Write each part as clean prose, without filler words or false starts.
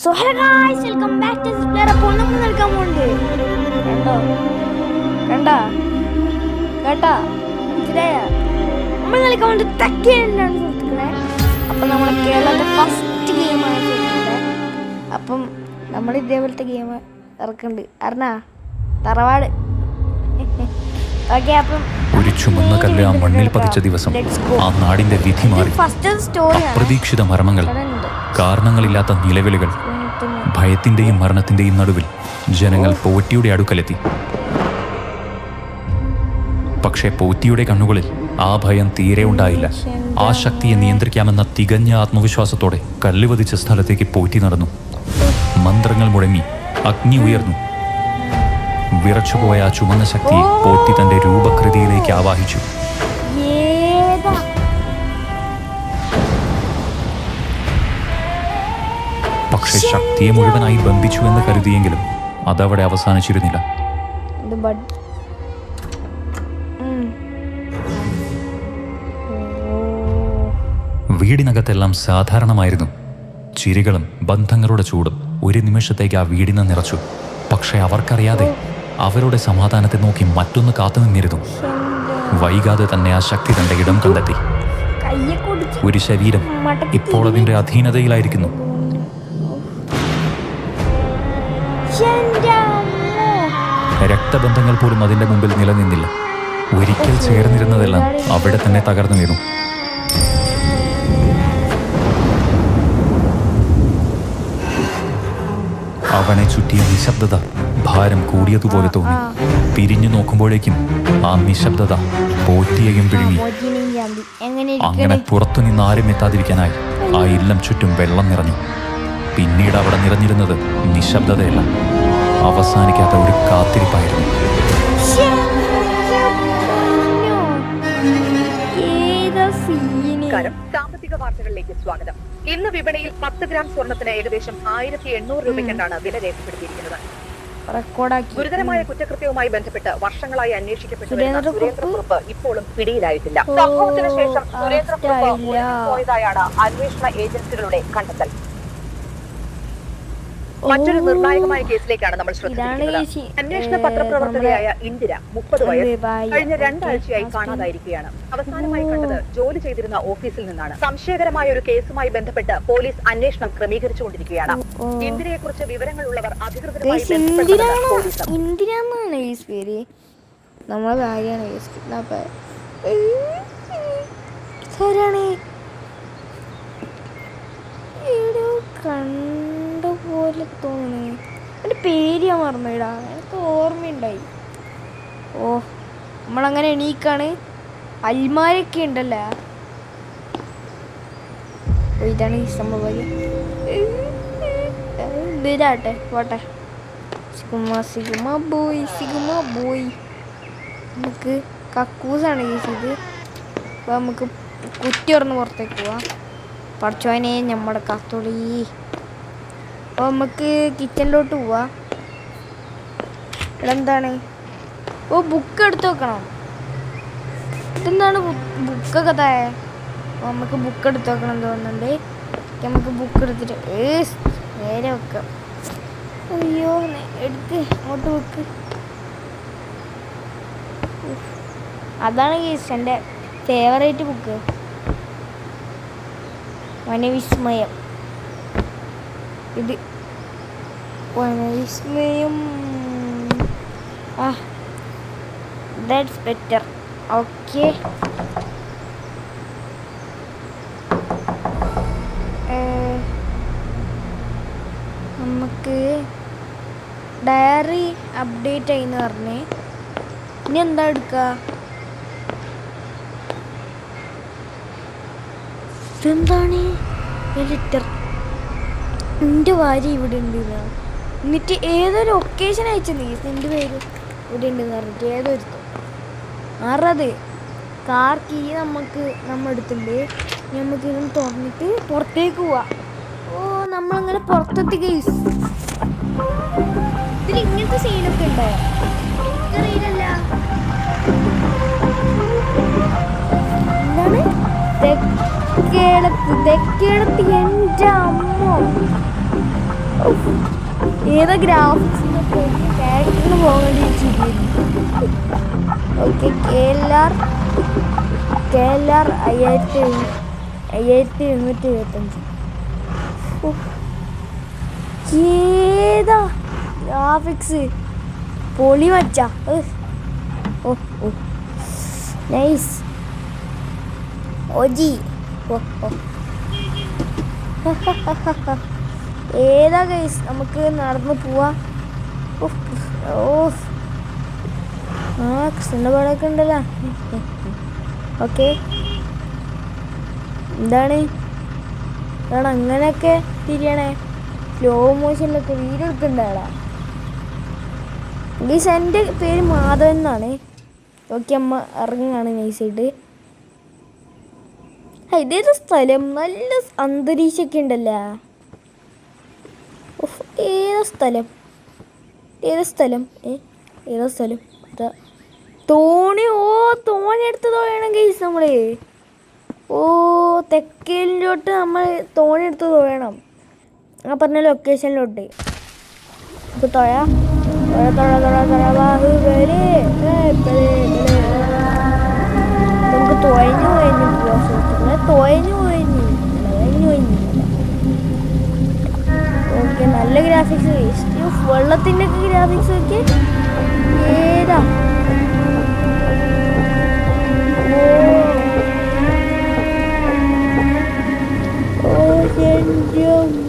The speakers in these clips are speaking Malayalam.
So hello guys, welcome back to this player. അപ്പോൾ നമ്മൾ നൽകാൻ പോകുന്നത് കേട്ടാ മനസ്സിലായ നമ്മൾ നൽകാൻ പോകുന്നത് തെക്കേണ്ടാണ് സുഹൃത്തുക്കളെ. അപ്പം നമ്മുടെ കേരളത്തെ ഫസ്റ്റ് ഗെയിമാണ് സുഹൃത്തുക്കളെ. അപ്പം നമ്മൾ ഇതേപോലത്തെ ഗെയിം ഇറക്കുന്നുണ്ട് അറിഞ്ഞാ തറവാട്. ഓക്കെ, അപ്പം ഒരു ചുമന്ന കല്ല് ആ മണ്ണിൽ പതിച്ച ദിവസം ആ നാടിന്റെ വിധി മാറി. അപ്രതീക്ഷിത മരണങ്ങൾ, കാരണങ്ങളില്ലാത്ത നിലവിളികൾ, ഭയത്തിന്റെയും മരണത്തിന്റെയും നടുവിൽ ജനങ്ങൾ പോറ്റിയുടെ അടുക്കലെത്തി. പക്ഷേ പോറ്റിയുടെ കണ്ണുകളിൽ ആ ഭയം തീരെ ഉണ്ടായില്ല. ആ ശക്തിയെ നിയന്ത്രിക്കാമെന്ന തികഞ്ഞ ആത്മവിശ്വാസത്തോടെ കല്ല് പതിച്ച സ്ഥലത്തേക്ക് പോറ്റി നടന്നു. മന്ത്രങ്ങൾ മുഴങ്ങി, അഗ്നി ഉയർന്നു. വിറച്ചുപോയ ആ ചുമന്ന ശക്തിയെ പോറ്റി തന്റെ രൂപകൃതിയിലേക്ക് ആവാഹിച്ചു. പക്ഷെ ശക്തിയെ മുഴുവനായി ബന്ധിച്ചു എന്ന് കരുതിയെങ്കിലും അതവിടെ അവസാനിച്ചിരുന്നില്ല. വീടിനകത്തെല്ലാം സാധാരണമായിരുന്നു. ചിരികളും ബന്ധങ്ങളുടെ ചൂടും ഒരു നിമിഷത്തേക്ക് ആ വീടിനെ നിറച്ചു. പക്ഷെ അവർക്കറിയാതെ അവരുടെ സമാധാനത്തെ നോക്കി മറ്റൊന്ന് കാത്തുനിന്നിരുന്നു. വൈകാതെ തന്നെ ആ ശക്തി തന്റെ ഇടം കണ്ടെത്തി. ഒരു ശരീരം ഇപ്പോൾ അതിന്റെ അധീനതയിലായിരിക്കുന്നു. രക്തബന്ധങ്ങൾ പോലും അതിന്റെ മുമ്പിൽ നിലനിന്നില്ല. ഒരിക്കൽ ചേർന്നിരുന്നതെല്ലാം അവിടെ തന്നെ തകർന്നു വീണു. അവനെ ചുറ്റിയ നിശബ്ദത ഭാരം കൂടിയതുപോലെ തോന്നി. പിരിഞ്ഞു നോക്കുമ്പോഴേക്കും ആ നിശബ്ദത പോറ്റിയെയും വിഴുങ്ങി. അങ്ങനെ പുറത്തുനിന്ന് ആരും എത്താതിരിക്കാനായി ആ ഇല്ലം ചുറ്റും വെള്ളം നിറഞ്ഞു. പിന്നീട് അവിടെ നിറഞ്ഞിരുന്നത് നിശബ്ദതയല്ല, അവസാനിക്കാത്ത ഒരു കാത്തിരിപ്പായിരുന്നു. സാമ്പത്തിക വാർത്തകളിലേക്ക് സ്വാഗതം. ഇന്ന് വിപണിയിൽ 10 ഗ്രാം സ്വർണത്തിന് ഏകദേശം 1800 രൂപയ്ക്കാണ് വില രേഖപ്പെടുത്തിയിരിക്കുന്നത്. ഗുരുതരമായ കുറ്റകൃത്യവുമായി ബന്ധപ്പെട്ട് വർഷങ്ങളായി അന്വേഷിക്കപ്പെട്ടിരുന്ന സുരേന്ദ്രക്കുറുപ്പ് ഇപ്പോഴും പിടിയിലായിട്ടില്ല. സംഭവത്തിന് ശേഷം സുരേന്ദ്രക്കുറുപ്പ് പോയതായാണ് അന്വേഷണ ഏജൻസികളുടെ കണ്ടെത്തൽ. മറ്റൊരു നിർണായകമായ കേസിലേക്കാണ് നമ്മൾ ശ്രദ്ധിക്കുന്നത്. അന്വേഷണ പത്രപ്രവർത്തകയായ ഇന്ദിര 30 വയസ്സ് കഴിഞ്ഞ 2 ആഴ്ചയായി കാണാതായിരിക്കുകയാണ്. അവസാനമായി കണ്ടത് ജോലി ചെയ്തിരുന്ന ഓഫീസിൽ നിന്നാണ്. സംശയകരമായ ഒരു കേസുമായി ബന്ധപ്പെട്ട് പോലീസ് അന്വേഷണം ക്രമീകരിച്ചുകൊണ്ടിരിക്കുകയാണ്. ഇന്ദിരയെ കുറിച്ച് വിവരങ്ങളുള്ളവർ അധികൃതരുമായി പോലെ തോന്നണേ. എൻ്റെ പേര് ഞാൻ മറന്നിടാ, എനിക്ക് ഓർമ്മയുണ്ടായി. ഓ, നമ്മളങ്ങനെ എണീക്കാണ്. അൽമാരൊക്കെ ഉണ്ടല്ലോ. ഇതാണ് ഈ സംഭവം. ഇതിലാട്ടെ പോട്ടെ. Sigma boy. നമുക്ക് കക്കൂസാണ് കേസ് ഇത്. അപ്പോൾ നമുക്ക് കുറ്റി തുറന്ന് പുറത്തേക്ക് പോവാം. പഠിച്ചോനെ നമ്മുടെ കത്തോളി. അപ്പോൾ നമുക്ക് കിച്ചണിലോട്ട് പോവാം. ഇവിടെ എന്താണ്? ഓ, ബുക്ക് എടുത്ത് വെക്കണം. ഇതെന്താണ് ബുക്കൊക്കെ താഴെ? അപ്പോൾ നമുക്ക് ബുക്ക് എടുത്ത് വെക്കണം തോന്നുന്നുണ്ട്. നമുക്ക് ബുക്ക് എടുത്തിട്ട് നേരെ വെക്കാം. അയ്യോ, എടുത്ത് അങ്ങോട്ട് വെക്ക്. അതാണ് എൻ്റെ ഫേവറേറ്റ് ബുക്ക്, വനവിസ്മയം. ഇത് വനവിസ്മയം. That's better. ഓക്കെ, നമുക്ക് ഡയറി അപ്ഡേറ്റ് ആയിന്ന് പറഞ്ഞേ. ഇനി എന്താ എടുക്കുക? ഇതെന്താണ്? ലെറ്റർ. എൻ്റെ ഭാര്യ ഇവിടെ ഉണ്ട്. എന്നിട്ട് ഏതൊരു ഒക്കേഷൻ അയച്ചത് എൻ്റെ പേര് ഇവിടെ ഉണ്ടെന്ന് പറഞ്ഞിട്ട് ഏതൊരുത്തം ആറത് കാർ കീ നമ്മൾ എടുത്തിട്ടുണ്ട്. നമുക്ക് ഇതൊന്ന് തുറന്നിട്ട് പുറത്തേക്ക് പോവാം. ഓ, നമ്മളങ്ങനെ പുറത്തെത്തി കേസ്. ഇതിൽ ഇങ്ങനത്തെ സീനൊക്കെ ഉണ്ടായോ? എനിക്കറിയില്ല. എന്താണ് തെക്കേടത്ത്? എൻ്റെ അമ്മ ഏതാ ഗ്രാഫിക്സ് ക്യാരക്ടറിന് പോകേണ്ടി ഓക്കെ. KLR 5775. ഏതാ ഗ്രാഫിക്സ് പൊളി വച്ച. ഓ ഓ നൈസ് ഓജി. ഓ ഓ ഏതാ ഗൈസ്, നമുക്ക് നടന്ന് പോവാ. ഓ ആ കൃഷ്ണൻ്റെ പടമൊക്കെ ഉണ്ടല്ലോ. ഓക്കെ എന്താണ് അങ്ങനെയൊക്കെ തിരിയണേ? സ്ലോ മോഷനിലൊക്കെ വീഡിയോ എടുക്കണ്ടാടാ ഗൈസ്. എൻ്റെ പേര് മാധവൻ എന്നാണ്. ഓക്കെ അമ്മ ഇറങ്ങുകയാണ് നൈസായിട്ട്. ഇതേത് സ്ഥലം? നല്ല അന്തരീക്ഷമൊക്കെ ഉണ്ടല്ലോ. ഏതാ സ്ഥലം? ഏതാ സ്ഥലം? അതാ തോണി. ഓ തോണി എടുത്ത് തോയണം ഗൈസ് നമ്മള്. ഓ തെക്കേലിലോട്ട് നമ്മൾ തോണി എടുത്ത് തോയണം. ആ പറഞ്ഞ ലൊക്കേഷനിലോട്ട് അപ്പോൾ നമുക്ക് തുഴഞ്ഞു പോവാ സുഹൃത്തുക്കളെ. തുഴഞ്ഞു ഓക്കെ. നല്ല ഗ്രാഫിക്സ്. വെള്ളത്തിൻ്റെ ഒക്കെ ഗ്രാഫിക്സ് ഒക്കെ ഏതാ?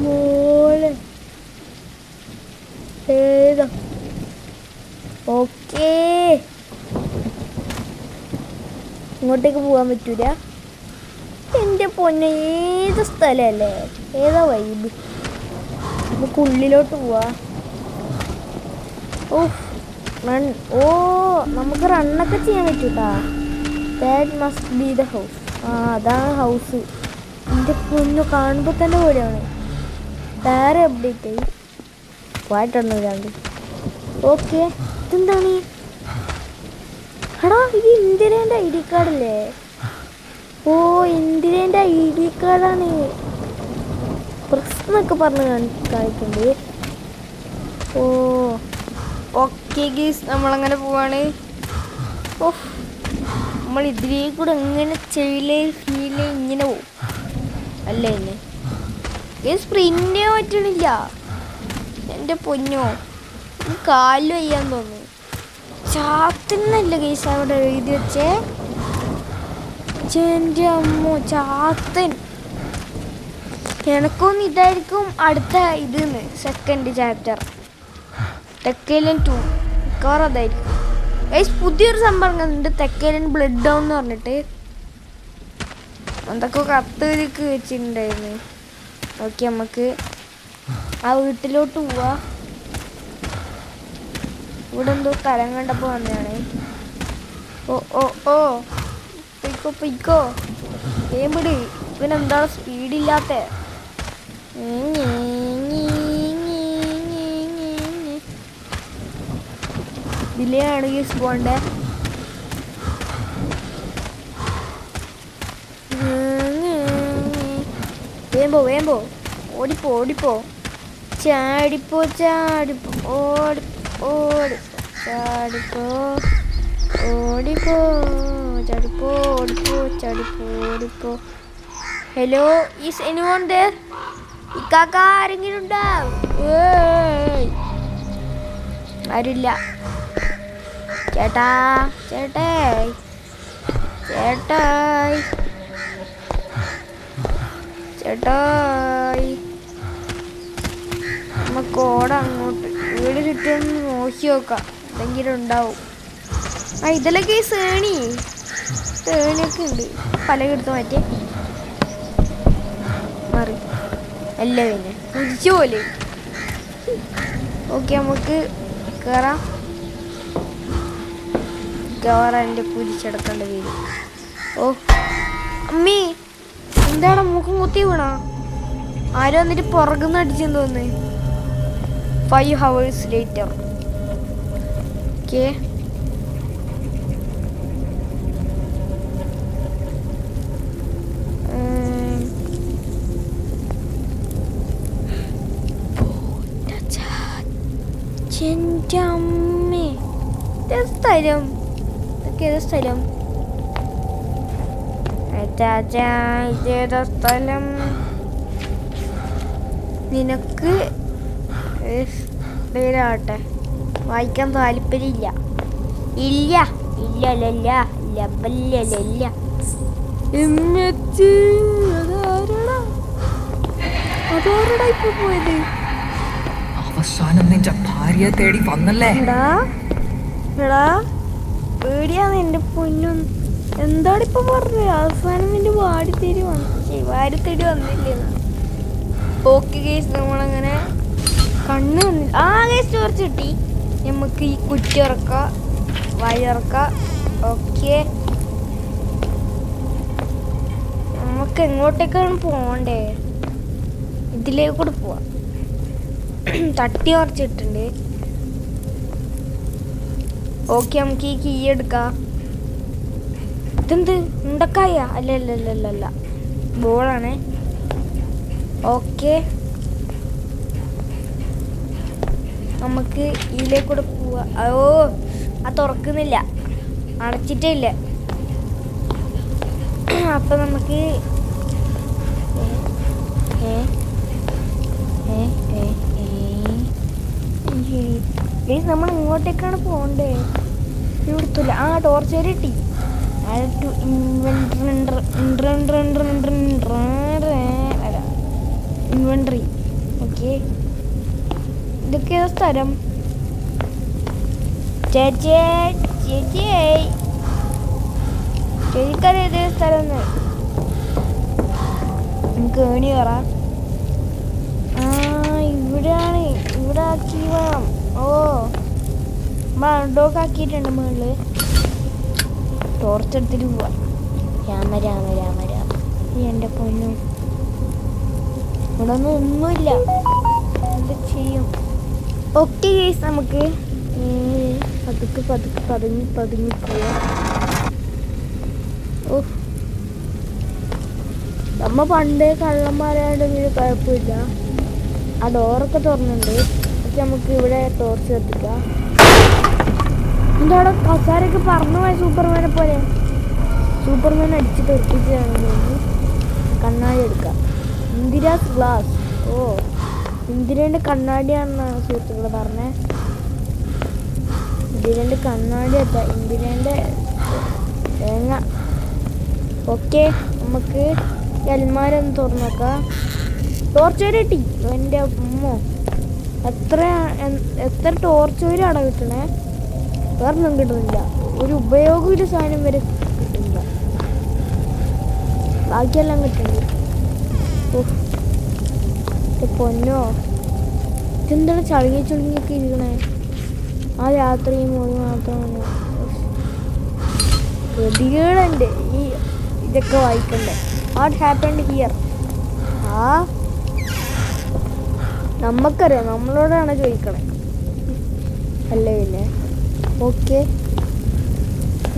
മോളെ ഏതാ? ഓക്കേ ഇങ്ങോട്ടേക്ക് പോകാൻ പറ്റൂല. എൻ്റെ പൊന്നെ ഏത് സ്ഥലമല്ലേ? ഏതാ വൈബ്? നമുക്ക് ഉള്ളിലോട്ട് പോവാ. ഓ നമുക്ക് റണ്ണൊക്കെ ചെയ്യാൻ പറ്റൂട്ടാ. That must be the house. ആ അതാണ് ഹൗസ്. എൻ്റെ പൊന്നു കാണുമ്പോൾ തന്നെ പോലെയാണ്. വേറെ അപ്ഡേറ്റ് ആയി പോയിട്ടൊന്നുമില്ലാണ്ട്. ഓക്കെ ഇതെന്താണ്? എടാ ഇത് ഇന്ദിരേൻ്റെ ID കാർഡല്ലേ? ഓ ഇന്ദിരേൻ്റെ ID കാർഡാണ്. പ്രസ് എന്നൊക്കെ പറഞ്ഞ് കാണിക്കുന്നുണ്ട്. ഓ ഓക്കെ ഗീസ് നമ്മളങ്ങനെ പോവാണ്. ഓ നമ്മൾ ഇതിലേ കൂടെ എങ്ങനെ ഫീല് ഇങ്ങനെ പോവും അല്ലേ? എന്നെ സ്പ്രിൻ്റേ പറ്റണില്ല. എൻ്റെ പൊന്നോ കാലിൽ വയ്യാൻ തോന്നുന്നു. ചാത്തന്നല്ല ഗൈസ് അവിടെ എഴുതി വെച്ചേ. എൻ്റെ അമ്മോ ചാത്തൻ. എനക്കൊന്നും ഇതായിരിക്കും അടുത്ത ഇതെന്ന് സെക്കൻഡ് ചാപ്റ്റർ തെക്കേലൻ 2 മിക്കവാറും അതായിരിക്കും ഗൈസ്. പുതിയൊരു സംഭവം ഉണ്ട് തെക്കേലൻ ബ്ലഡ് ഡൗൺ എന്ന് പറഞ്ഞിട്ട്. എന്തൊക്കെ കത്തൊരുക്ക് വെച്ചിട്ടുണ്ടായിരുന്നു. ഓക്കെ നമുക്ക് ആ വീട്ടിലോട്ട് പോവാ. ഇവിടെ എന്തോ സ്ഥലം കണ്ടപ്പോൾ വന്നതാണ്. ഓ ഓ ഓ പൊയ്ക്കോ ഏമ്പിട്. ഇവനെന്താണ് സ്പീഡില്ലാത്ത? ഇതിലെയാണ് ഗീസ് പോണ്ടേ. വേമ്പോ ഓടിപ്പോ ചാടിപ്പോ ഓടിപ്പോ. Hello is anyone there? ഇക്കാക്ക ആരെങ്കിലും ഉണ്ടാവും? ആരുമില്ല. ചേട്ടായി നമുക്ക് ഓടാം അങ്ങോട്ട്. വീട് ചുറ്റും നോക്കി നോക്കാം, എന്തെങ്കിലും ഉണ്ടാവും. ആ ഇതിലൊക്കെ ഈ സേണിയൊക്കെ ഉണ്ട്. പലകിടത്ത് മാറ്റി മാറി അല്ല പിന്നെ കുതിച്ചു പോലെ. ഓക്കെ നമുക്ക് കയറാം. എൻ്റെ കുതിച്ചെടുക്കേണ്ട വരും. ഓ അമ്മീ എന്താണ് മുഖം കുത്തി വീണാ? ആരും വന്നിട്ട് പുറകുന്ന് അടിച്ചെന്ന് തോന്നുന്നു. 5 hours later. ഓക്കെ എൻ്റെ അമ്മേ, ഇതേത് സ്ഥലം? ഇതൊക്കെ ഏതാ സ്ഥലം? ഇതേതാ സ്ഥലം? നിനക്ക് പേരാവട്ടെ, വായിക്കാൻ താല്പര്യമില്ല. ഇല്ല ഇല്ല ഇല്ല ഇല്ല. അതാരടാ ഇപ്പൊ പോയത്? അവസാനം നിന്റെ ഭാര്യയെ തേടി വന്നല്ലേ? എടാ പേടിയാന്ന് എൻ്റെ പൊന്നും. എന്താണ് ഇപ്പൊ പറഞ്ഞത്? അവസാനം നിന്റെ വാരിത്തേടി വന്നില്ലേന്ന്. ഓക്കെ കേസ്, നമ്മളങ്ങനെ കണ്ണ് വന്നില്ല. കേസ് ചോർച്ച കിട്ടി. നമുക്ക് ഈ കുറ്റി ഇറക്കാം, വയറിറക്കാം. ഓക്കെ, നമുക്ക് എങ്ങോട്ടേക്കാണ് പോകണ്ടേ? ഇതിലേക്ക് കൂടെ പോവാം. തട്ടി മറിച്ചിട്ടുണ്ട്. ഓക്കെ, നമുക്ക് ഈ കീ എടുക്കാം. ഇതെന്ത് ഉണ്ടക്കായ? അല്ല, ബോളാണ്. ഓക്കെ, നമുക്ക് ഇതിലേക്കൂടെ പോവാ. അത് തുറക്കുന്നില്ല, അടച്ചിട്ടേ ഇല്ല. അപ്പൊ നമുക്ക് നമ്മൾ ഇങ്ങോട്ടേക്കാണ് പോണ്ടേ? ഇവിടുത്തില്ല. ടോർച്ച് വരെ കിട്ടി. ഇൻവെന്ററി. ഓക്കെ, ഇതൊക്കെ ഏതാ സ്ഥലം? ചേച്ചിക്കറിയാം ഏതേ സ്ഥലം. നമുക്ക് ഏണി കയറാം. ഇവിടെയാണ്. ഇവിടെ ആക്കി വേണം. ഡോക്ക് ആക്കിയിട്ടുണ്ട് മുകളില്. ടോർച്ച് എടുത്തിട്ട് പോവാ. രാമ എൻ്റെ പൊന്നും, ഇവിടെ ഒന്നുമില്ല. എന്ത് ചെയ്യും? ഓക്കെ ഗൈസ്, നമുക്ക് പതുക്കെ പതുങ്ങി പോവാം. നമ്മ പണ്ടേ കള്ളന്മാരായിട്ട് കുഴപ്പമില്ല. ആ ഡോറൊക്കെ തുറന്നുണ്ട്. പക്ഷെ നമുക്ക് ഇവിടെ ടോർച്ച് കത്തിക്കാം. എന്താ കസാരൊക്കെ പറന്നു പോയ സൂപ്പർമാനെ പോലെ. സൂപ്പർമാൻ അടിച്ച് തെറിപ്പിച്ചാണ് തോന്നുന്നു. കണ്ണാടി എടുക്കാം. ഇന്ദിരാസ് ഗ്ലാസ്. ഇന്ദിരേൻ്റെ കണ്ണാടിയാണെന്നാണ് സുഹൃത്തുക്കളെ പറഞ്ഞത്. ഇന്ദിരേൻ്റെ കണ്ണാടി എത്താ, ഇന്ദിരേൻ്റെ തേങ്ങ. ഓക്കെ, നമുക്ക് അൽമാരൊന്ന് തുറന്നു നോക്കാം. ടോർച്ച് വരെ കിട്ടി. എൻ്റെ ഉമ്മോ, എത്ര ടോർച്ച് വരെ അട കിട്ടണേ? വേറൊന്നും കിട്ടുന്നില്ല. ഒരു ഉപയോഗമില്ല സാധനം വരെ കിട്ടുന്നില്ല. ബാക്കിയെല്ലാം കിട്ടുന്നുണ്ട്. പൊന്നോ, ഇതെന്താണ് ചുളുങ്ങിയൊക്കെ ഇരിക്കണേ? ആ രാത്രിയും മോളി മാത്രമാണ് ഗതികേടുണ്ട് ഈ ഇതൊക്കെ വായിക്കണ്ടേ. What happened here? നമുക്കറിയാം, നമ്മളോടാണ് ചോദിക്കണേ അല്ലേ? പിന്നെ ഓക്കെ,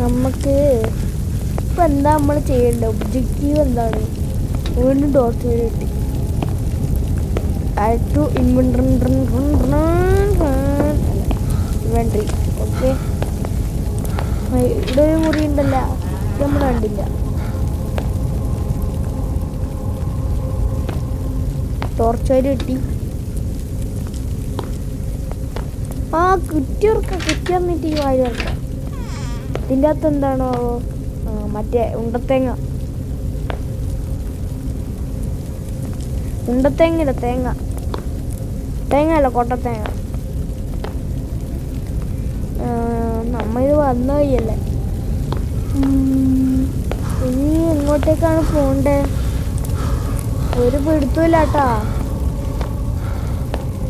നമുക്ക് ഇപ്പം എന്താ നമ്മൾ ചെയ്യേണ്ടത്? ഒബ്ജക്റ്റീവ് എന്താണ്? വീണ്ടും ടോർച്ച് വരെ കിട്ടി. ഇൻവെന്ററി. ഓക്കെ, ഇവിടെ ഒരു മുറി ഉണ്ടല്ല, നമ്മൾ കണ്ടില്ല. ടോർച്ച് വരെ കിട്ടി. കുറ്റി വന്നിട്ട് ഈ വാഴ ഇറക്കാം. ഇതിൻ്റെ അകത്ത് എന്താണോ മറ്റേ ഉണ്ടത്തേങ്ങ അല്ല കൊട്ടത്തേങ്ങ. നമ്മളിത് വന്ന വഴിയല്ലേ. ഇനി എങ്ങോട്ടേക്കാണ് പോണ്ടേ? ഒരു പിടുത്തമില്ല കേട്ടാ.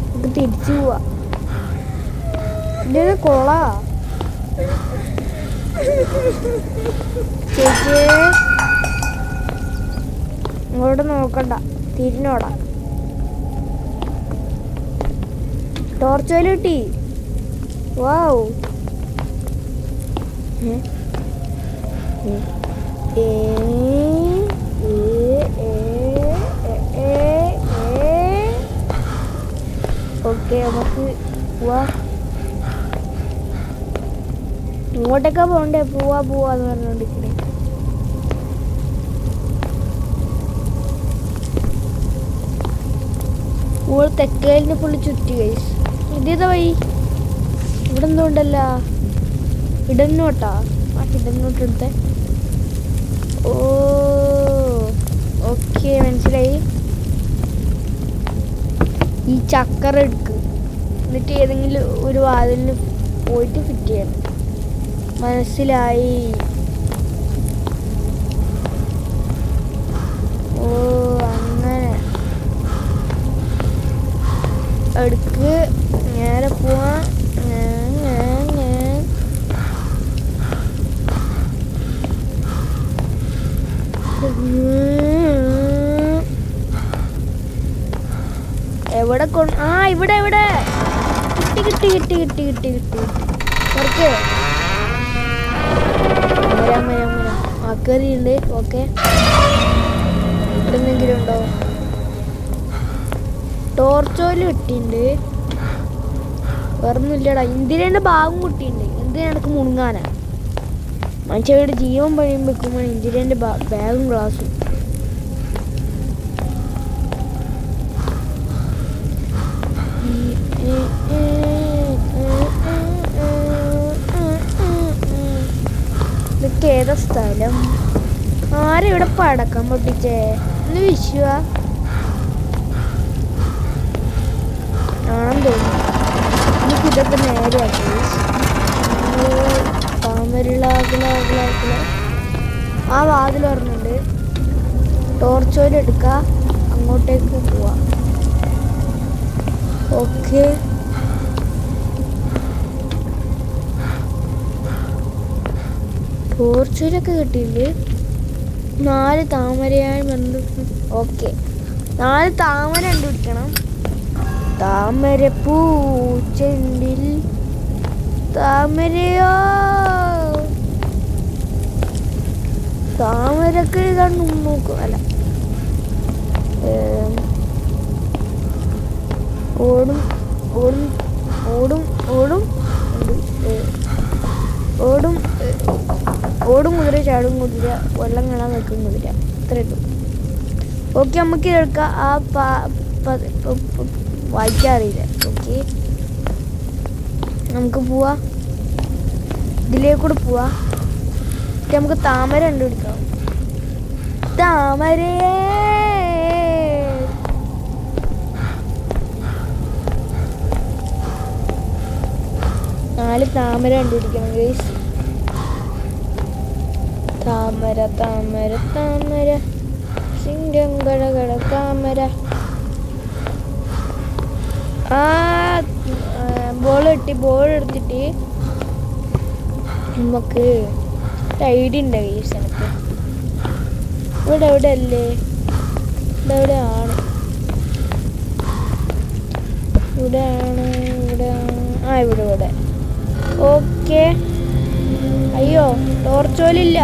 നമുക്ക് തിരിച്ചു പോവാ. ഇത് കൊള ചേച്ചി, ഇങ്ങോട്ട് നോക്കണ്ട, തിരിഞ്ഞോടാ. ടോർച്ച് വല കിട്ടി. വാവ്. ഓക്കെ, നമുക്ക് വാ. ഇങ്ങോട്ടൊക്കെ പോണ്ടേ? പോവാന്ന് പറഞ്ഞോണ്ടിരിക്കണേ. തെക്കേലിന് ഫുള്ള് ചുറ്റി ഗൈസ്. ഇതേതാ വഴി? ഇവിടെ എന്തുകൊണ്ടല്ല ഇടന്നോട്ടാ? ആ ഇടന്നോട്ട് എടുത്തേ. ഓ ഓക്കെ, മനസ്സിലായി. ഈ ചക്കര എടുക്ക്, എന്നിട്ട് ഏതെങ്കിലും ഒരു വാതിലിന് പോയിട്ട് ഫിറ്റ് ചെയ്യണം. മനസ്സിലായി. ഓ അങ്ങനെ എടുക്ക്. നേരെ പോവാ. എവിടെ ഇവിടെ കിട്ടി. ഓക്കെ ആക്കറിയുണ്ട്. ഓക്കെ, ഇവിടെ എന്തെങ്കിലും ഉണ്ടോ? ടോർച്ചോല് കിട്ടിയിട്ടുണ്ട്. വേറൊന്നുമില്ലടാ. ഇന്ദിരേൻ്റെ ഭാഗം കിട്ടിയിട്ടുണ്ട്. എന്തിനാ എനിക്ക് മുണുങ്ങാനാ? മനുഷ്യരുടെ ജീവൻ പഴിയും വെക്കുമ്പോൾ ഇന്ദിരേൻ്റെ ബാഗും ഗ്ലാസും. ഇതൊക്കെ ഏതാ സ്ഥലം? ആരിവിടെ പടക്കം പൊട്ടിച്ചേ? ഒന്ന് വിശ്വ ആണെന്ന് തോന്നുന്നു. എനിക്കിതൊക്കെ നേരെയാക്കി. ആ വാതിൽ പറഞ്ഞുണ്ട്. ടോർച്ചോയിൽ എടുക്കുക, അങ്ങോട്ടേക്ക് പോവാ. ഓക്കെ, ടോർച്ചോയിലൊക്കെ കിട്ടിയിട്ടുണ്ട്. 4 താമരയായി ബന്ധു. ഓക്കെ, 4 താമര കണ്ടുപിടിക്കണം. താമരപ്പൂ ചെണ്ടിൽ താമരയോ? താമരക്ക് കണ്ടു നോക്കും. അല്ല, ഓടും ഓടും ഓടും ഓടും ഓടും ഓടും കുതിര, ചാടും കുതിര, വെള്ളം കാണാൻ വെക്കും കുതിര. ഇത്രയുള്ളൂ. ഓക്കെ, നമുക്ക് എടുക്കാം. വായിക്കാറിയില്ല. ഓക്കെ, നമുക്ക് പോവാ. ഇതിലേക്കൂടെ പോവാ. നമുക്ക് താമര കണ്ടുപിടിക്കാം. താമരയേ 4 താമര കണ്ടുപിടിക്കണം ഗൈസ്. താമര താമര താമര സിംഗം ഗടഗട താമര. ബോൾ എടുത്തിട്ട് നമുക്ക് ഐഡിയ ഉണ്ട് ഗൈസ്. എനിക്ക് ഇവിടെ അല്ലേ? ഇവിടെയാണ്. ഇവിടെ. ഓക്കെ. അയ്യോ, ടോർച്ചോലില്ല.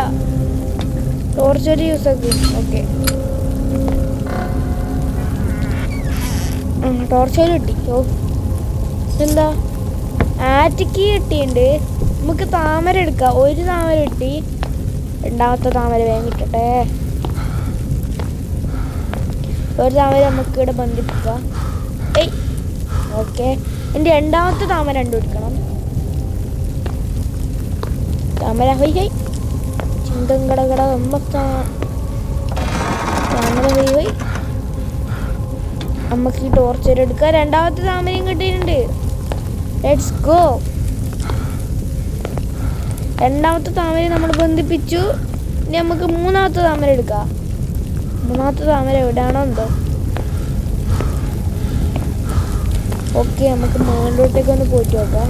ടോർച്ചോല് യൂസ് ആക്കി. ഓക്കെ, ടോർച്ചോല് കിട്ടി. ഓ, എന്താ ആറ്റിക്ക് കിട്ടിയിട്ടുണ്ട്. നമുക്ക് താമര എടുക്കാം. 1 താമര കിട്ടി. 2ാമത്തെ താമര വേഗം കിട്ടട്ടെ. 1 താമര നമുക്ക് ഇവിടെ ബന്ധിപ്പിക്കാം. ഓക്കെ, എൻ്റെ 2ാമത്തെ താമര കണ്ടുപിടിക്കണം. താമര ഹൈ ചിന്തം കടകട താമര ഹൈ. നമുക്ക് ഈ ടോർച്ചർ എടുക്കാം. 2ാമത്തെ താമരയും കിട്ടിയിട്ടുണ്ട്. Let's go. 2ാമത്തെ താമര നമ്മൾ ബന്ധിപ്പിച്ചു. ഇനി നമുക്ക് 3ാമത്തെ താമര എടുക്കാം. 3ാമത്തെ താമര എവിടെയാണോ എന്തോ. ഓക്കെ, നമുക്ക് മുകളിലോട്ടേക്ക് ഒന്ന് പോയിട്ട് നോക്കാം.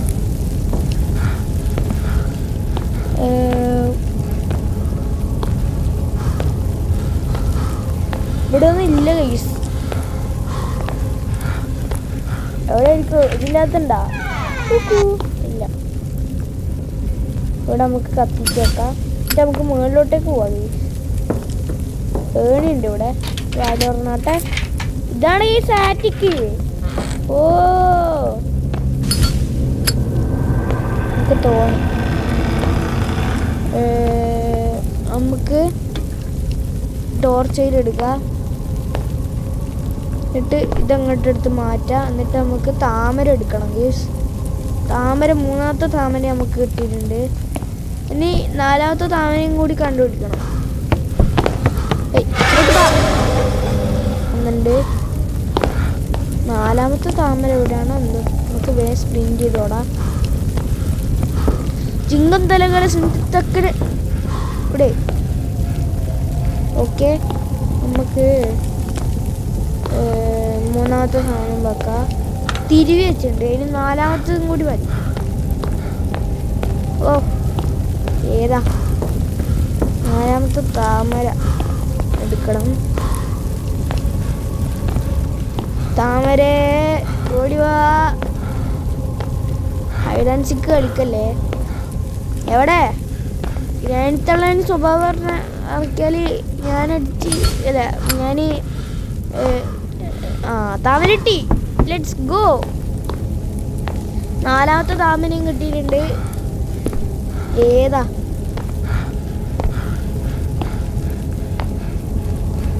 ഇവിടെ ഒന്നും ഇല്ല ഗൈസ്. എവിടെ ആയിരിക്കും? ഇതിനകത്തുണ്ടാ? ഇല്ല. ഇവിടെ നമുക്ക് കത്തിച്ച് വെക്കാം. എന്നിട്ട് നമുക്ക് മുകളിലോട്ടേക്ക് പോവാം ഗൈസ്. ഏണിയുണ്ട് ഇവിടെ. പറഞ്ഞാട്ടെ, ഇതാണ് ഈ സാറ്റിക്ക്. ഓ, എനിക്ക് തോന്നി ടോർച്ച് ഓയിൽ എടുക്കുക. എന്നിട്ട് ഇതങ്ങോട്ട് എടുത്ത് മാറ്റാം. എന്നിട്ട് നമുക്ക് താമര എടുക്കണം ഗൈസ്. താമര, മൂന്നാമത്തെ താമര നമുക്ക് കിട്ടിയിട്ടുണ്ട്. ഇനി നാലാമത്തെ താമരയും കൂടി കണ്ടുപിടിക്കണം. ഒന്നുണ്ട്. നാലാമത്തെ താമര എവിടെയാണോ എന്തോ നമുക്ക് വേഗം സ്പ്രിന്റ് ചെയ്തോടാം. ചിങ്കം തലകര സിന്തക്കന് ഇവിടെ. ഓക്കെ, നമുക്ക് മൂന്നാമത്തെ സാധനം വെക്കാം. തിരിവി വെച്ചിട്ടുണ്ട്. ഇനി നാലാമത്തതും കൂടി മതി. ഓ ഏതാ നാലാമത്തെ താമര എടുക്കണം. താമര ഓടിവാ. ഹൈഡ് ആൻഡ് സീക്ക് കളിക്കല്ലേ. എവിടെ ഗ്രാനിത്തള്ളാൻ സ്വഭാവം പറഞ്ഞ ആൾക്കാൽ ഞാനടിച്ച് അല്ല ഞാൻ താമരട്ടി. Let's go. നാലാമത്തെ താമരയും കിട്ടിയിട്ടുണ്ട്. ഏതാ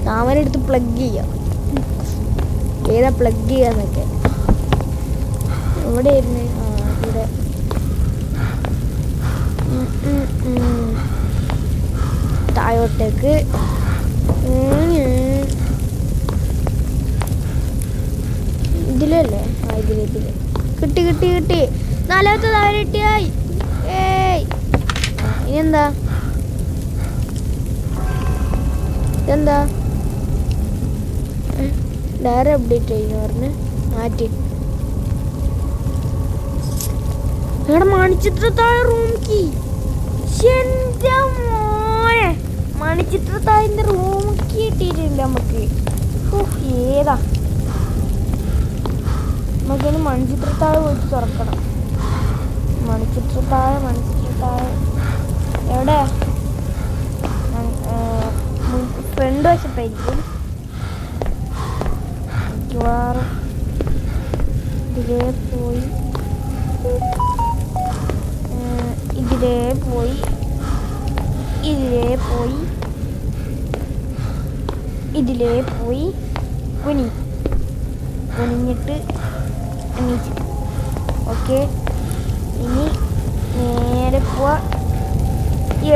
താമര എടുത്ത് പ്ലഗ് ചെയ്യാം. ഏതാ പ്ലഗ് ചെയ്യാന്നൊക്കെ എവിടെ ഇരുന്ന് ഇവിടെ താഴോട്ടേക്ക് ഇതിലല്ലേ? ഇതില് കിട്ടി കിട്ടി കിട്ടി. നാലാമത്തെ താഴെ കിട്ടിയായി. ഏയ് ഇനിയെന്താ? ഇതെന്താ ഡയറി അപ്ഡേറ്റ് ചെയ്യുന്നു പറഞ്ഞ് മാറ്റി. ഇവിടെ മണിച്ചിത്രത്താഴ റൂം കീ. എന്റെ മോനെ, മണിച്ചിത്രത്താഴിന്റെ റൂം കീ കിട്ടിയിട്ടില്ല നമുക്ക്. ഏതാ നമുക്കിനി മണിച്ചിത്രത്താഴ് പോയിട്ട് തുറക്കണം. മണിച്ചിത്രത്താഴ് എവിടെ? ഫ്രണ്ട് വശത്തായിരിക്കും മിക്കവാറും. ഇതിലേ പോയി കുനിഞ്ഞിട്ട് എണീച്ച്. ഓക്കെ, ഇനി നേരെ പോവാ.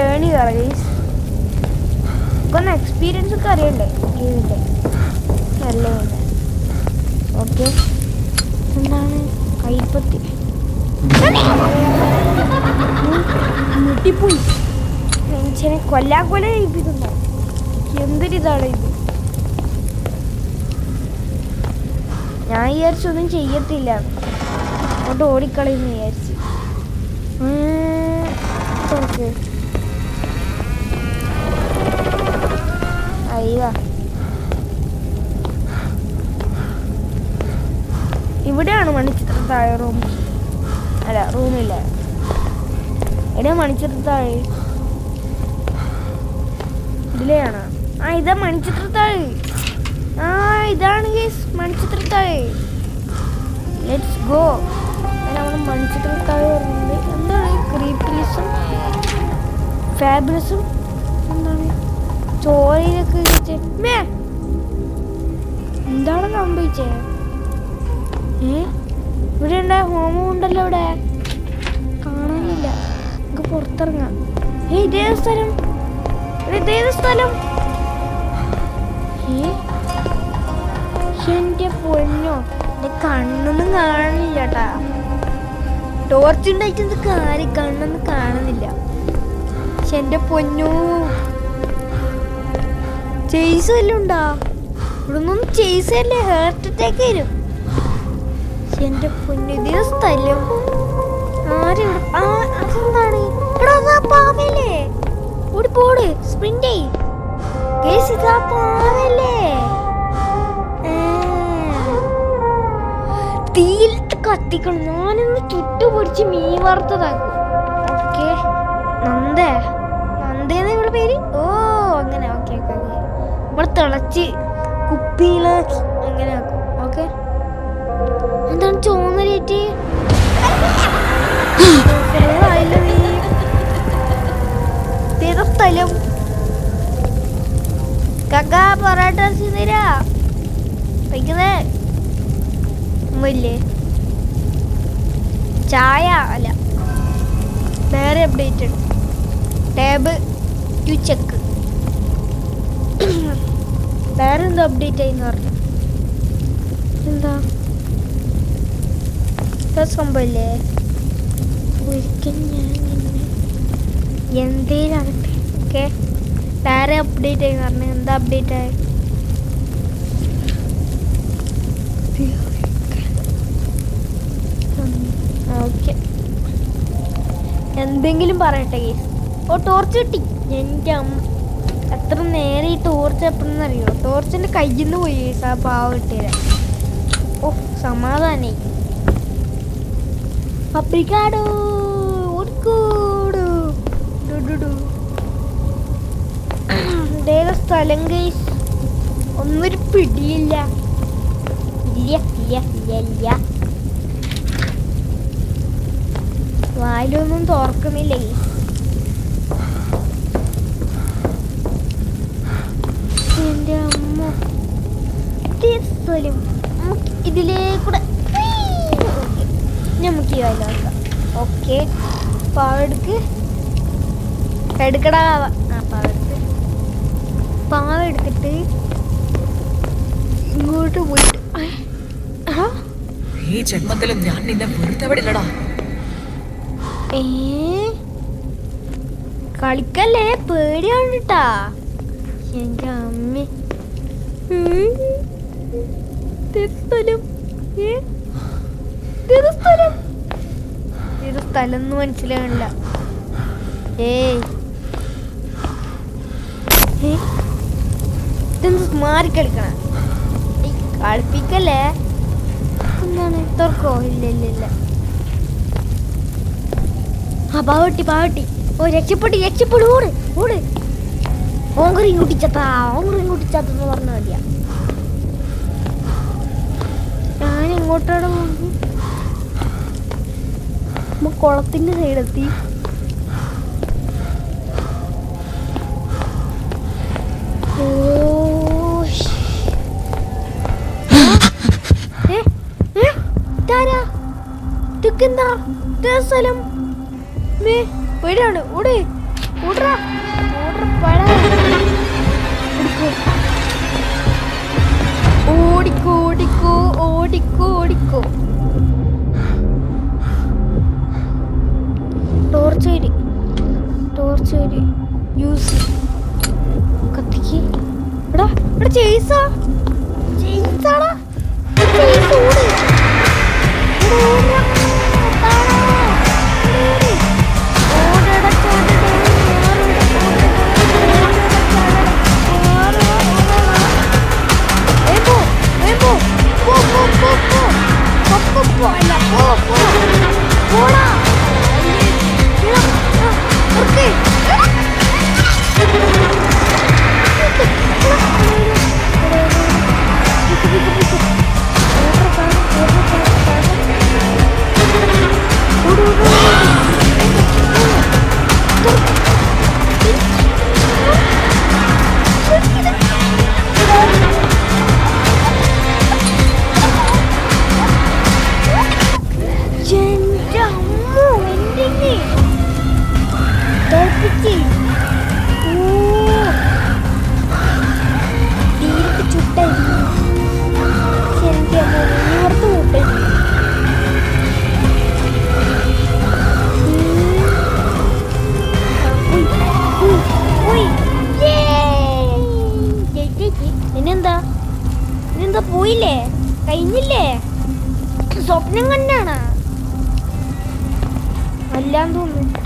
ഏണി കയറ. ഒന്ന് എക്സ്പീരിയൻസ് ഒക്കെ അറിയണ്ടേ ഗെയിമിൻ്റെ നല്ല. ഓക്കെ, എന്താണ് കൈപ്പത്തി മുട്ടിപ്പോയി. മനുഷ്യനെ കൊല്ലാക്കൊല ചെയ്യിപ്പിക്കുന്നു. എന്തൊരിതാണ് ഇത്. ഞാൻ വിചാരിച്ചൊന്നും ചെയ്യത്തില്ല, അങ്ങോട്ട് ഓടിക്കളയെന്ന് വിചാരിച്ച്. ഓക്കെ, അയ്യോ ഇവിടെയാണ് മണിച്ചിത്രത്താഴ് റൂം. അല്ല റൂമില്ല, എവിടെയാ മണിച്ചിത്രത്താഴ്? ഇതിലെയാണ്. ഇതാ മണിച്ചിത്രത്താഴ്. ഇതാണ് ഗയ്സ് മണിച്ചിത്രത്താഴ്. Let's go. നമ്മൾ മണിച്ചിത്രത്താഴ് പറയുന്നത് എന്താണ്? ക്രീപ്പിലിസും ഫാബുലസും എന്താണ് ചോരയിലൊക്കെ എന്താണ് സംഭവിച്ചേ? ഇവിടെ ഉണ്ടായ ഹോമം ഉണ്ടല്ലോ. ഇവിടെ കാണാനില്ല. നമുക്ക് പുറത്തിറങ്ങാം. ഇതേത് സ്ഥലം? ഇതേത് സ്ഥലം? എന്റെ പൊന്നോ, എന്റെ കണ്ണൊന്നും കാണില്ല കേട്ടാ. ടോർച്ച് ഉണ്ടായിട്ട് കാര്യം കണ്ണൊന്നും കാണുന്നില്ല. പക്ഷെ എന്റെ പൊന്നോ, ചേസ് വല്ലതും ഉണ്ടാ? ഇവിടെ ഒന്നും ചേസ് അല്ലേ, ഹാർട്ട് അറ്റാക്ക് വരും. പക്ഷെ എന്റെ പൊന്നു, ഇതേ സ്ഥലം ആരെവിടെ? അതെന്താണ്? ഇവിടെ പാവല്ലേ? ഓടി പോട്, സ്പ്രിന്റ് ഗയ്സ്. ഇതാ പാവല്ലേ? തീയിലിട്ട് കത്തിക്കണം. ഞാനൊന്ന് ചുട്ടുപൊടിച്ച് മീൻ വറുത്തതാക്കും. ഓക്കെ, നന്ദേന്ന് ഇവിടെ പേര്. ഓ അങ്ങനെ. Okay okay okay. ഇവിടെ തിളച്ച് കുപ്പിയിലാക്കി അങ്ങനെ ആക്കും. ഓക്കെ, എന്താണ് ചോന്നലേറ്റ്? ആയില്ല നീ. ഏതാ സ്ഥലം? കാക്കാ പൊറോട്ട തരാ കഴിക്കുന്നേ ഇല്ലേ ചായ അല്ല വേറെ അപ്ഡേറ്റഡ് ടാബ് ടു ചെക്ക് വേറെ എന്തോ അപ്ഡേറ്റ് ആയിന്ന് പറഞ്ഞു എന്താ സംഭവല്ലേ ഒരിക്കൽ ഞാൻ എന്തേലാകട്ടെ ഓക്കെ വേറെ അപ്ഡേറ്റ് ആയി പറഞ്ഞു എന്താ അപ്ഡേറ്റ് ആയി ഓക്കെ എന്തെങ്കിലും പറയട്ടെ കേസ് ഓ ടോർച്ച് കിട്ടി എൻ്റെ എത്ര നേരം ഈ ടോർച്ച് എപ്പോഴെന്ന് അറിയോ ടോർച്ചിൻ്റെ കയ്യിൽ നിന്ന് പോയി കേസ് ആ പാവ കിട്ടിയത് ഓ സമാധാനായി പപ്രിക്കാടോ ഓടിക്കോടോ ഇതേതാ സ്ഥലം കേസ് ഒന്നൊരു പിടിയില്ല ഇല്ല ഇല്ല ഇല്ല ഇല്ല വായിലൊന്നും തുറക്കുന്നില്ല എൻ്റെ അമ്മ സ്ഥലം ഇതിലേക്കൂടെ നമുക്ക് ഈ വായിൽ നോക്കാം ഓക്കെ പാവെടുക്ക് എടുക്കടാ ആ പാവെടുക്ക് പാവെടുത്തിട്ട് ഇങ്ങോട്ട് പോയിട്ട് ഈ ജന്മത്തിലും ഞാൻ നിന്നെ വെറുതെ വിടില്ലടാ. കളിക്കല്ലേ പേടിയാണ് കേട്ടാ എൻ്റെ അമ്മ സ്ഥലം ഒന്നും മനസ്സിലാകണില്ല ഇതെന്ത് മാറി കളിക്കണ കളിപ്പിക്കല്ലേ എന്താണ് തുറക്കോ ഇല്ല ഇല്ല ഇല്ല ആ പാവട്ടി പാവട്ടി ഓ രക്ഷപ്പെട്ടു ഓട് ഓട് ഓങ്കറി കൂട്ടിച്ചത്തെന്ന് പറഞ്ഞാൽ മതിയാ ഞാൻ എങ്ങോട്ടാണ് പോകുന്നത് കുളത്തിന്റെ സൈഡെത്തി സ്ഥലം പേടിയാണ് ഓടേ ഓടറാ ഓടിക്കോ ഓടിക്കോ ഓടിക്കോ ഓടിക്കോ ടോർച്ച് വരി യൂസ് കത്തിക്ക് എടാ എടാ ചെയ്സാടാ ഓട് ഇതെന്താ പോയില്ലേ കഴിഞ്ഞില്ലേ സ്വപ്നം കണ്ടാണ് അല്ലാന്ന് തോന്നുന്നു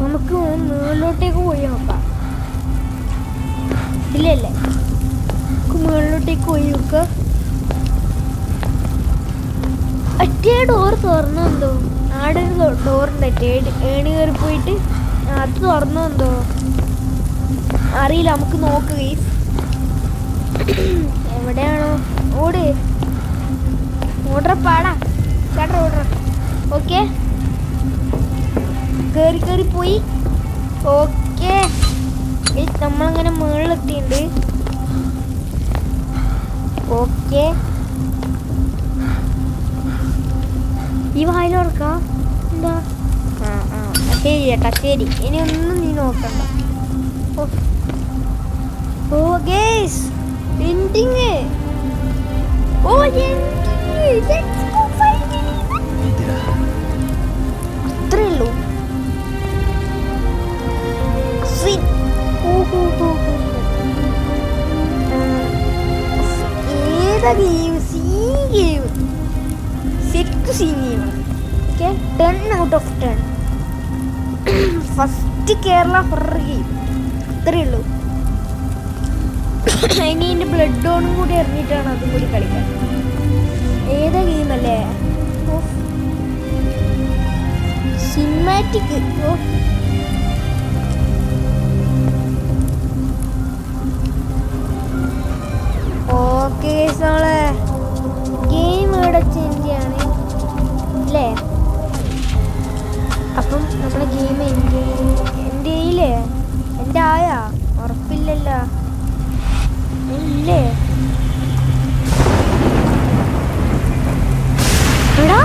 നമുക്ക് മുകളിലോട്ടേക്ക് പോയി നോക്കാം ഇല്ലല്ലേ മുകളിലോട്ടേക്ക് പോയി നോക്കാം ഒറ്റേ ഡോർ തുറന്നെന്തോ ആടെ ഒരു ഡോറുണ്ട് ഏണി കയറി പോയിട്ട് അത് തുറന്നെന്തോ അറിയില്ല നമുക്ക് നോക്ക് ഗൈസ് എവിടെയാണോ ഓർഡർ പാടാ ചേട്ടാ ഓർഡർ ഓക്കെ കേറി പോയി ഓക്കെ നമ്മളങ്ങനെ മുകളിലെത്തിയിട്ടുണ്ട്. ഓക്കെ, ഈ വായിൽ ഓർക്കാം. എന്താ? ശരി ചേട്ടാ, ശരി. ഇനി ഒന്നും നീ നോക്കണ്ട. ഓ ഗേസ്, എൻഡിങ്. ഓ അത്രേ ഉള്ളൂ. ഏതാ ഗെയിം? സീൻ ഗെയിം, ശരിക്കും scene game. Okay, 10 out of 10. First Kerala horror game. അത്രേ ഉള്ളൂ. ഇനി എൻ്റെ ബ്ലഡ് ഓണും കൂടി ഇറങ്ങിയിട്ടാണ് അതും കൂടി കളിക്കാൻ. ഏതാ ഗെയിമല്ലേ? സിനിമാറ്റിക്. ഓക്കെ, നമ്മളെ ഗെയിം ഇവിടെ ചേഞ്ച് ചെയ്യാണ് അല്ലേ? അപ്പം നമ്മുടെ ഗെയിം എൻ്റെ കയ്യിലേ എൻ്റെ ആയാ ഉറപ്പില്ലല്ലോ. ഇല്ലേ എടാ